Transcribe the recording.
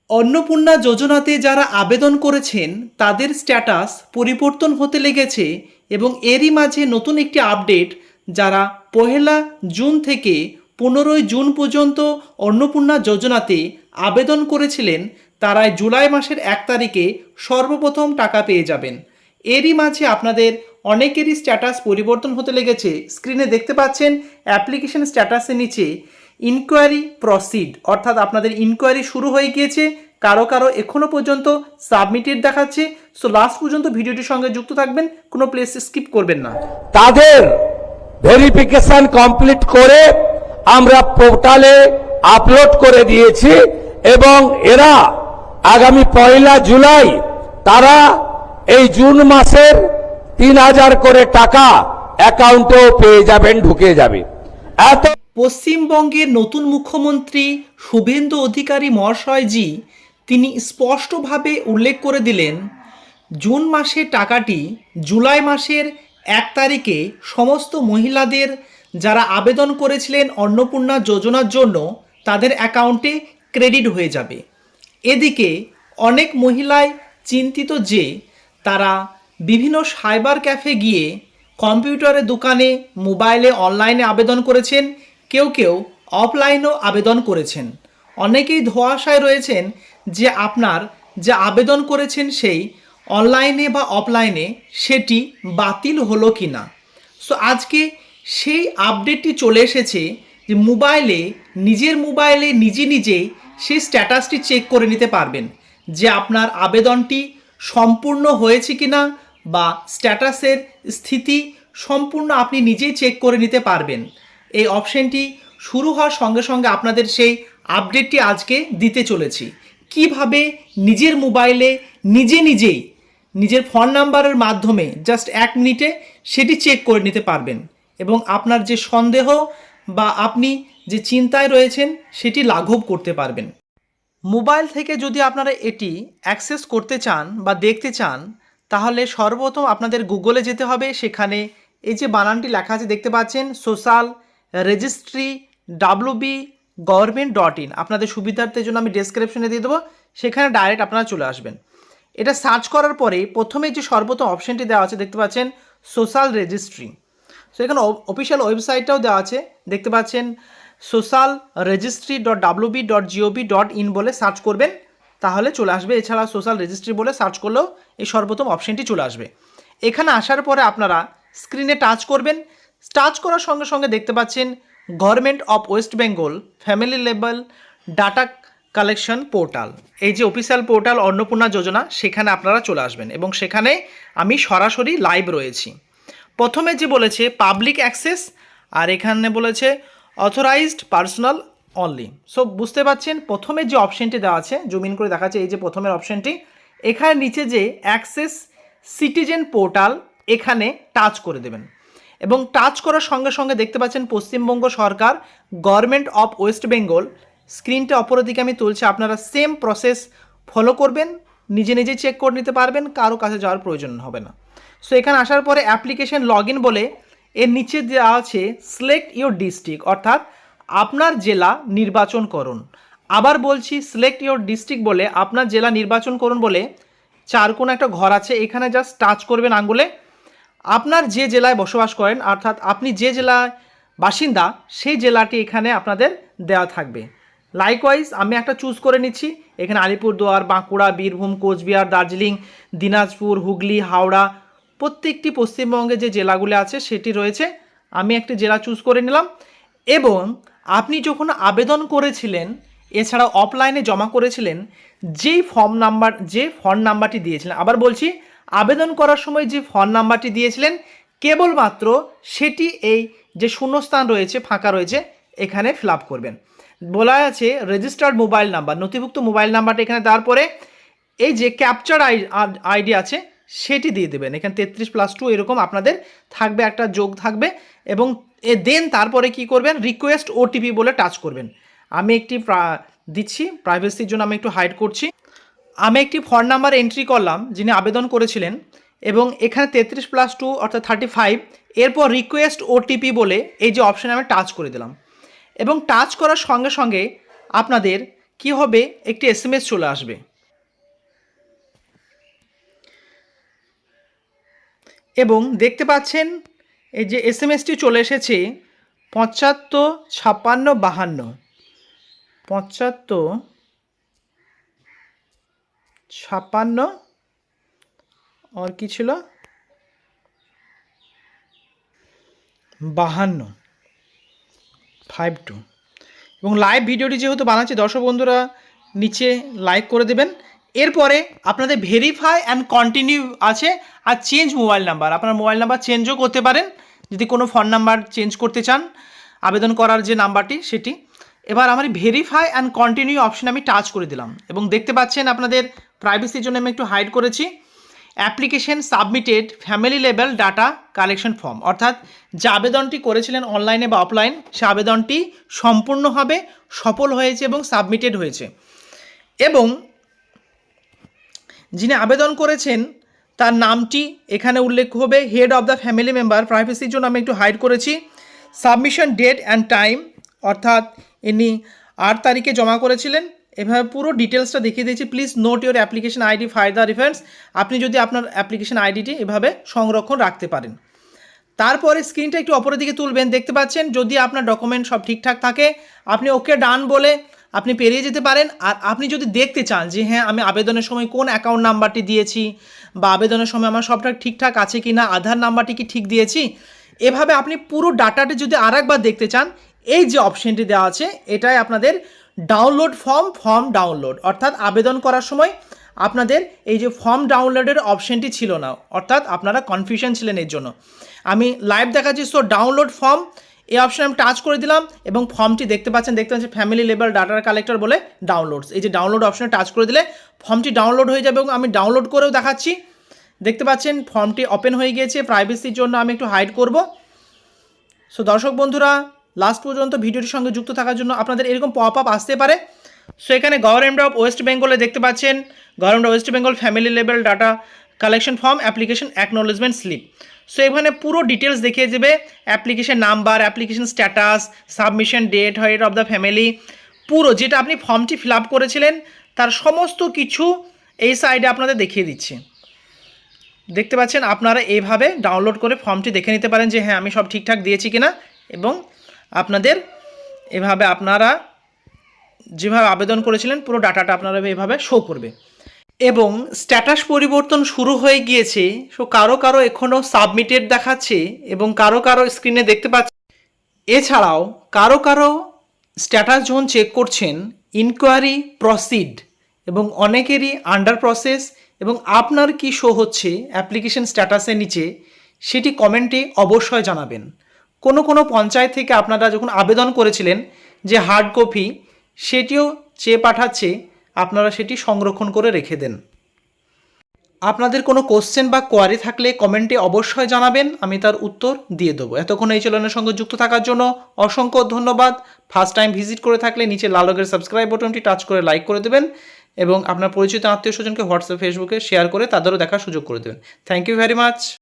অন্নপূর্ণা যোজনাতে যারা আবেদন করেছেন তাদের স্ট্যাটাস পরিবর্তন হতে লেগেছে এবং এরই মাঝে নতুন একটি আপডেট, যারা 1 জুন থেকে 15 জুন পর্যন্ত অন্নপূর্ণা যোজনাতে আবেদন করেছিলেন তারাই জুলাই মাসের 1 তারিখে সর্বপ্রথম টাকা পেয়ে যাবেন। এরই মাঝে আপনাদের অনেকেরই স্ট্যাটাস পরিবর্তন হতে লেগেছে। স্ক্রিনে দেখতে পাচ্ছেন অ্যাপ্লিকেশন স্ট্যাটাসের নিচে ইনকোয়ারি প্রসিড, অর্থাৎ আপনাদের ইনকোয়ারি শুরু হয়ে গিয়েছে। কারো কারো এখনও পর্যন্ত সাবমিটেড দেখাচ্ছে। সো লাস্ট পর্যন্ত ভিডিওটির সঙ্গে যুক্ত থাকবেন, কোনো প্লেস স্কিপ করবেন না। তাদের ভেরিফিকেশন কমপ্লিট করে আমরা পোর্টালে আপলোড করে দিয়েছি এবং এরা আগামী 1 জুলাই তারা এই জুন মাসের 3000 করে টাকা অ্যাকাউন্টেও পেয়ে যাবেন, ঢুকে যাবে। এত পশ্চিমবঙ্গের নতুন মুখ্যমন্ত্রী শুভেন্দু অধিকারী মহাশয়জি তিনি স্পষ্টভাবে উল্লেখ করে দিলেন, জুন মাসের টাকাটি জুলাই মাসের 1 তারিখে সমস্ত মহিলাদের যারা আবেদন করেছিলেন অন্নপূর্ণা যোজনার জন্য তাদের অ্যাকাউন্টে ক্রেডিট হয়ে যাবে। এদিকে অনেক মহিলাই চিন্তিত যে তারা বিভিন্ন সাইবার ক্যাফে গিয়ে কম্পিউটারের দোকানে, মোবাইলে, অনলাইনে আবেদন করেছেন, কেউ কেউ অফলাইনেও আবেদন করেছেন। অনেকেই ধোঁয়াশায় রয়েছেন যে আপনার যে আবেদন করেছেন সেই অনলাইনে বা অফলাইনে সেটি বাতিল হলো কি না। সো আজকে সেই আপডেটটি চলে এসেছে যে নিজের মোবাইলে নিজে নিজেই সেই স্ট্যাটাসটি চেক করে নিতে পারবেন যে আপনার আবেদনটি সম্পূর্ণ হয়েছে কিনা বা স্ট্যাটাসের স্থিতি সম্পূর্ণ আপনি নিজেই চেক করে নিতে পারবেন। এই অপশনটি শুরু হওয়ার সঙ্গে সঙ্গে আপনাদের সেই আপডেটটি আজকে দিতে চলেছি। কিভাবে নিজের মোবাইলে নিজেই নিজের ফোন নাম্বারের মাধ্যমে জাস্ট 1 মিনিটে সেটি চেক করে নিতে পারবেন এবং আপনার যে সন্দেহ বা আপনি যে চিন্তায় রয়েছেন সেটি লাঘব করতে পারবেন। মোবাইল থেকে যদি আপনারা এটি অ্যাক্সেস করতে চান বা দেখতে চান তাহলে সর্বপ্রথম আপনাদের গুগলে যেতে হবে। সেখানে এই যে বানানটি লেখা আছে দেখতে পাচ্ছেন, সোশ্যাল রেজিস্ট্রি www.government.in। আপনাদের সুবিধার্থের জন্য আমি ডেসক্রিপশনে দিয়ে দেবো, সেখানে ডাইরেক্ট আপনারা চলে আসবেন। এটা সার্চ করার পরে প্রথমে যে সর্বপ্রথম অপশনটি দেওয়া আছে দেখতে পাচ্ছেন সোশ্যাল রেজিস্ট্রি। সো এখানে অফিসিয়াল ওয়েবসাইটটাও দেওয়া আছে দেখতে পাচ্ছেন, socialregistry.wb.gov.in বলে সার্চ করবেন তাহলে চলে আসবে। এছাড়া সোশ্যাল রেজিস্ট্রি বলে সার্চ করলেও এই সর্বপ্রথম অপশনটি চলে আসবে। এখানে আসার পরে আপনারা স্ক্রিনে টাচ করবেন। টাচ করার সঙ্গে সঙ্গে দেখতে পাচ্ছেন government of West Bengal family level data collection portal. এই যে অফিসিয়াল পোর্টাল অন্নপূর্ণা যোজনা, সেখানে আপনারা চলে আসবেন এবং সেখানে আমি সরাসরি লাইভ রয়েছি। প্রথমে যে বলেছে পাবলিক অ্যাক্সেস আর এখানে বলেছে অথরাইজড পার্সোনাল অনলি। সো বুঝতে পারছেন প্রথমে যে অপশনটি দেওয়া আছে, জুম ইন করে দেখাচ্ছে এই যে প্রথমের অপশনটি, এখানে নিচে যে অ্যাক্সেস সিটিজেন পোর্টাল এখানে টাচ করে দেবেন এবং টাচ করার সঙ্গে সঙ্গে দেখতে পাচ্ছেন পশ্চিমবঙ্গ সরকার গভর্নমেন্ট অফ ওয়েস্ট বেঙ্গল। স্ক্রিনটা অপরের দিকে আমি তুলছি, আপনারা সেম প্রসেস ফলো করবেন, নিজে চেক করে নিতে পারবেন, কারো কাছে যাওয়ার প্রয়োজন হবে না। সো এখানে আসার পরে অ্যাপ্লিকেশন লগ ইন বলে এর নিচে দেওয়া আছে সিলেক্ট ইউর ডিস্ট্রিক্ট, অর্থাৎ আপনার জেলা নির্বাচন করুন। আবার বলছি সিলেক্ট ইউর ডিস্ট্রিক্ট বলে আপনার জেলা নির্বাচন করুন বলে 4 কোণ একটা ঘর আছে, এখানে জাস্ট টাচ করবেন আঙ্গুলে। আপনার যে জেলায় বসবাস করেন অর্থাৎ আপনি যে জেলায় বাসিন্দা সেই জেলাটি এখানে আপনাদের দেওয়া থাকবে। লাইকওয়াইজ আমি একটা চুজ করে নিচ্ছি। এখানে আলিপুরদুয়ার, বাঁকুড়া, বীরভূম, কোচবিহার, দার্জিলিং, দিনাজপুর, হুগলি, হাওড়া, প্রত্যেকটি পশ্চিমবঙ্গে যে জেলাগুলো আছে সেটি রয়েছে। আমি একটি জেলা চুজ করে নিলাম এবং আপনি যখন আবেদন করেছিলেন এছাড়া অফলাইনে জমা করেছিলেন যে ফর্ম নাম্বারটি দিয়েছিলেন, আবার বলছি আবেদন করার সময় যে ফোন নাম্বারটি দিয়েছিলেন কেবলমাত্র সেটি এই যে শূন্যস্থান রয়েছে, ফাঁকা রয়েছে, এখানে ফিল আপ করবেন। বলা আছে রেজিস্টার্ড মোবাইল নাম্বার, নথিভুক্ত মোবাইল নাম্বারটা এখানে দেওয়ার পরে এই যে ক্যাপচার আইডি আছে সেটি দিয়ে দেবেন। এখানে 33+2 এরকম আপনাদের থাকবে, একটা যোগ থাকবে এবং দেন তারপরে কি করবেন, রিকোয়েস্ট ওটিপি বলে টাচ করবেন। আমি একটি দিচ্ছি, প্রাইভেসির জন্য আমি একটু হাইড করছি। আমি একটি ফোন নাম্বার এন্ট্রি করলাম যিনি আবেদন করেছিলেন এবং এখানে 33+2 অর্থাৎ 35, এরপর রিকোয়েস্ট ওটিপি বলে এই যে অপশানে আমি টাচ করে দিলাম এবং টাচ করার সঙ্গে সঙ্গে আপনাদের কি হবে, একটি SMS চলে আসবে এবং দেখতে পাচ্ছেন এই যে SMS-টি চলে এসেছে 755652 7556 আর কি ছিল 52 এবং লাইভ ভিডিওটি যেহেতু বানাচ্ছি দর্শক বন্ধুরা নিচে লাইক করে দেবেন। এরপরে আপনাদের ভেরিফাই অ্যান্ড কন্টিনিউ আছে আর চেঞ্জ মোবাইল নাম্বার, আপনার মোবাইল নাম্বার চেঞ্জও করতে পারেন যদি কোনো ফোন নাম্বার চেঞ্জ করতে চান, আবেদন করার যে নাম্বারটি সেটি। এবার আমার ভেরিফাই অ্যান্ড কন্টিনিউ অপশন আমি টাচ করে দিলাম এবং দেখতে পাচ্ছেন আপনাদের প্রাইভেসির জন্য আমি একটু হাইড করেছি application submitted family level data collection form, অর্থাৎ যে আবেদনটি করেছিলেন অনলাইনে বা অফলাইন সে আবেদনটি সম্পূর্ণভাবে সফল হয়েছে এবং সাবমিটেড হয়েছে। এবং যিনি আবেদন করেছেন তার নামটি এখানে উল্লেখ হবে, head of the family member, প্রাইভেসির জন্য আমি একটু হাইড করেছি। সাবমিশন ডেট অ্যান্ড টাইম, অর্থাৎ ইনি 8 তারিখে জমা করেছিলেন। এভাবে পুরো ডিটেলসটা দেখিয়ে দিয়েছি। Please note your application ID further reference, আপনি যদি আপনার অ্যাপ্লিকেশন আইডিটি এভাবে সংরক্ষণ রাখতে পারেন। তারপরে স্ক্রিনটা একটু অপরের দিকে তুলবেন, দেখতে পাচ্ছেন যদি আপনার ডকুমেন্ট সব ঠিকঠাক থাকে আপনি ওকে ডান বলে আপনি পেরিয়ে যেতে পারেন। আর আপনি যদি দেখতে চান যে হ্যাঁ আমি আবেদনের সময় কোন অ্যাকাউন্ট নাম্বারটি দিয়েছি বা আবেদনের সময় আমার সবটা ঠিকঠাক আছে কি না, আধার নাম্বারটি কি ঠিক দিয়েছি, এভাবে আপনি পুরো ডাটাটি যদি আরেকবার দেখতে চান এই যে অপশনটি দেওয়া আছে এটাই আপনাদের ডাউনলোড ফর্ম ডাউনলোড, অর্থাৎ আবেদন করার সময় আপনাদের এই যে ফর্ম ডাউনলোডের অপশনটি ছিল না, অর্থাৎ আপনারা কনফিউশন ছিলেন এর জন্য। আমি লাইভ দেখাচ্ছি। সো ডাউনলোড ফর্ম এই অপশন আমি টাচ করে দিলাম এবং ফর্মটি দেখতে পাচ্ছেন ফ্যামিলি লেভেল ডাটা কালেক্টর বলে ডাউনলোডস, এই যে ডাউনলোড অপশনে টাচ করে দিলে ফর্মটি ডাউনলোড হয়ে যাবে এবং আমি ডাউনলোড করেও দেখাচ্ছি। দেখতে পাচ্ছেন ফর্মটি ওপেন হয়ে গিয়েছে। প্রাইভেসির জন্য আমি একটু হাইড করব। সো দর্শক বন্ধুরা লাস্ট পর্যন্ত ভিডিওটির সঙ্গে যুক্ত থাকার জন্য আপনাদের এরকম পপ আপ আসতে পারে। সো এখানে গভর্নমেন্ট অফ ওয়েস্ট বেঙ্গলে দেখতে পাচ্ছেন government of West Bengal family level data collection form application acknowledgement slip. So এখানে পুরো ডিটেলস দেখিয়ে দেবে, application number, application status, submission date, head of the family, পুরো যেটা আপনি ফর্মটি ফিল আপ করেছিলেন তার সমস্ত কিছু এই সাইডে আপনাদের দেখিয়ে দিচ্ছে। দেখতে পাচ্ছেন আপনারা এইভাবে ডাউনলোড করে ফর্মটি দেখে নিতে পারেন যে হ্যাঁ আমি সব ঠিকঠাক দিয়েছি কিনা, এবং আপনাদের এভাবে আপনারা যেভাবে আবেদন করেছিলেন পুরো ডাটাটা আপনারা এভাবে শো করবে। এবং স্ট্যাটাস পরিবর্তন শুরু হয়ে গিয়েছে। সো কারো কারো এখনও সাবমিটেড দেখাচ্ছে এবং কারো কারো স্ক্রিনে দেখতে পাচ্ছি। এছাড়াও কারো কারো স্ট্যাটাস যখন চেক করছেন ইনকোয়ারি প্রসিড এবং অনেকেরই আন্ডার প্রসেস, এবং আপনার কি শো হচ্ছে অ্যাপ্লিকেশন স্ট্যাটাসের নিচে সেটি কমেন্টে অবশ্যই জানাবেন। কোনো কোনো পঞ্চায়েত থেকে আপনারা যখন আবেদন করেছিলেন যে হার্ড কপি সেটিও চেয়ে পাঠাচ্ছে, আপনারা সেটি সংরক্ষণ করে রেখে দেন। আপনাদের কোনো কোশ্চেন বা কোয়ারি থাকলে কমেন্টে অবশ্যই জানাবেন, আমি তার উত্তর দিয়ে দেবো। এতক্ষণ এই চ্যানেলের সঙ্গে যুক্ত থাকার জন্য অসংখ্য ধন্যবাদ। ফার্স্ট টাইম ভিজিট করে থাকলে নিচে লাল রঙের সাবস্ক্রাইব বাটনটি টাচ করে লাইক করে দেবেন এবং আপনার পরিচিত আত্মীয় স্বজনকে হোয়াটসঅ্যাপ ফেসবুকে শেয়ার করে তাদেরও দেখার সুযোগ করে দেবেন। Thank you very much.